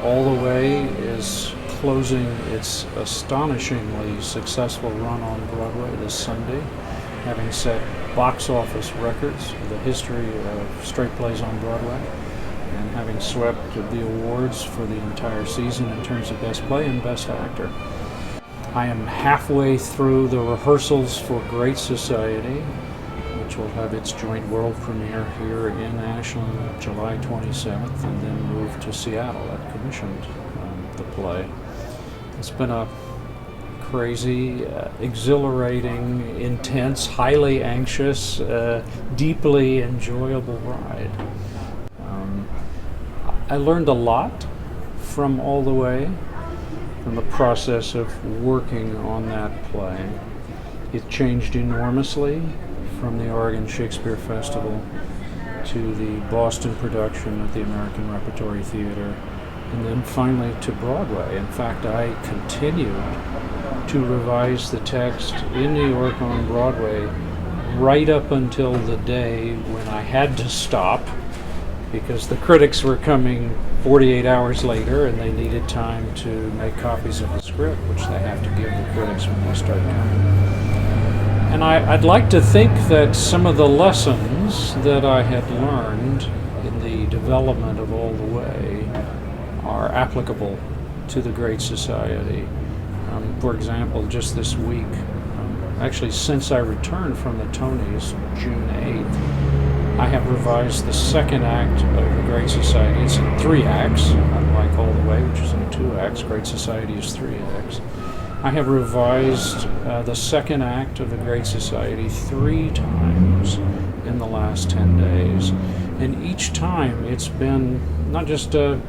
All the Way is closing its astonishingly successful run on Broadway this Sunday, having set box office records for the history of straight plays on Broadway, and having swept the awards for the entire season in terms of Best Play and Best Actor. I am halfway through the rehearsals for Great Society, which will have its joint world premiere here in Ashland July 27th, and then move to Seattle. That commissioned the play. It's been a crazy, exhilarating, intense, highly anxious, deeply enjoyable ride. I learned a lot from All the Way, from the process of working on that play. It changed enormously from the Oregon Shakespeare Festival to the Boston production at the American Repertory Theater, and then finally to Broadway. In fact, I continued to revise the text in New York on Broadway right up until the day when I had to stop because the critics were coming 48 hours later and they needed time to make copies of the script, which they have to give the critics when they start coming. And I'd like to think that some of the lessons that I had learned in the development of All the Way are applicable to the Great Society. For example, just this week, actually since I returned from the Tonys June 8th, I have revised the second act of the Great Society. It's in 3 acts, unlike All the Way, which is in 2 acts. Great Society is 3 acts. I have revised the second act of the Great Society 3 times in the last 10 days. And each time it's been not just a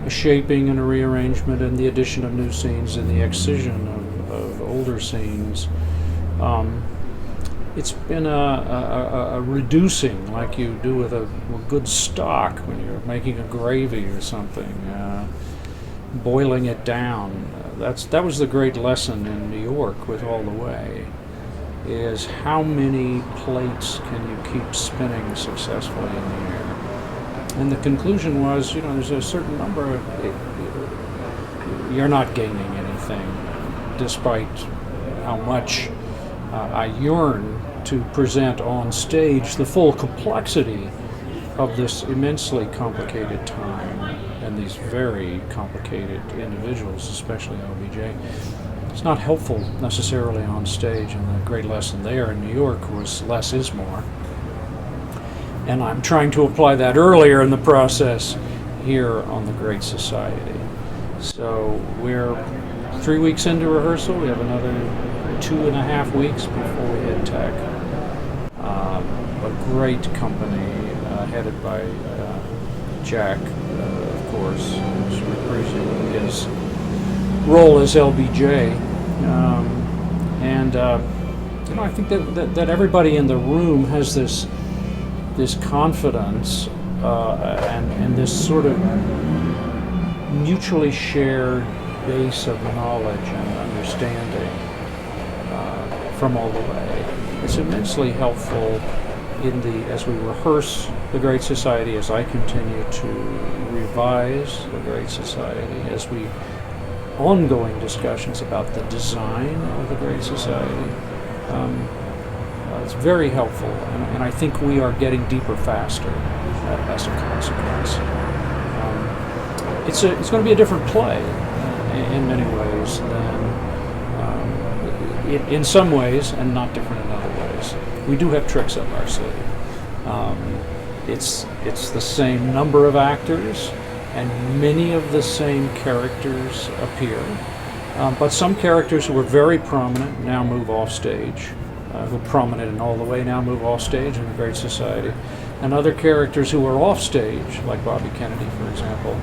shaping and a rearrangement and the addition of new scenes and the excision of older scenes. It's been a reducing, like you do with a good stock when you're making a gravy or something, boiling it down. That was the great lesson in New York with All the Way, is how many plates can you keep spinning successfully in the air. And the conclusion was, there's a certain number you're not gaining anything, despite how much I yearn to present on stage the full complexity of this immensely complicated time and these very complicated individuals, especially OBJ. It's not helpful necessarily on stage, and the great lesson there in New York was less is more. And I'm trying to apply that earlier in the process here on the Great Society. So we're 3 weeks into rehearsal. We have another 2.5 weeks before we hit tech. A great company headed by Jack, of course, who's reprising his role as LBJ. I think that everybody in the room has this confidence and this sort of mutually shared base of knowledge and understanding from All the Way. It's immensely helpful as we rehearse the Great Society, as I continue to revise the Great Society, as we ongoing discussions about the design of the Great Society. It's very helpful, and I think we are getting deeper faster as a consequence. It's going to be a different play in many ways than in some ways, and not different in other ways. We do have tricks up our sleeve. It's the same number of actors, and many of the same characters appear. But some characters who were very prominent now move off stage, who are prominent in All the Way now move off stage in the Great Society. And other characters who were off stage, like Bobby Kennedy, for example,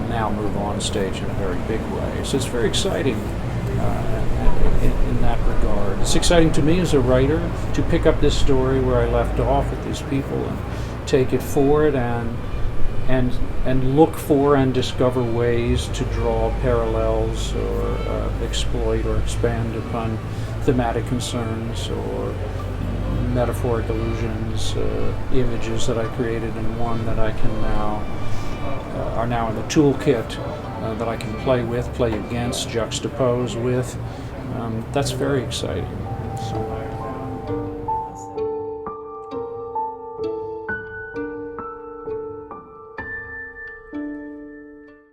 now move on stage in a very big way. So it's very exciting in that regard. It's exciting to me as a writer to pick up this story where I left off with these people and take it forward and look for and discover ways to draw parallels or exploit or expand upon thematic concerns or metaphoric allusions, images that I created in one that I can now are now in the toolkit that I can play with, play against, juxtapose with. That's very exciting. So.